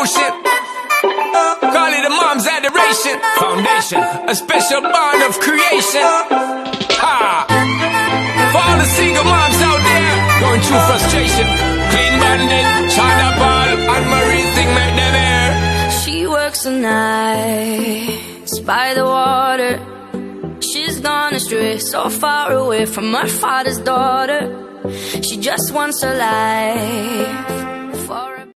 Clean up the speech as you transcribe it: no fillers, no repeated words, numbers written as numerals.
emotion. Call it a mom's adoration. Foundation, a special bond of creation. Ha! For all the single moms out there going through frustration. Clean Bandit, China Ball, and Marie thing make them air. She works the nights by the water. She's gone astray, so far away from her father's daughter. She just wants her life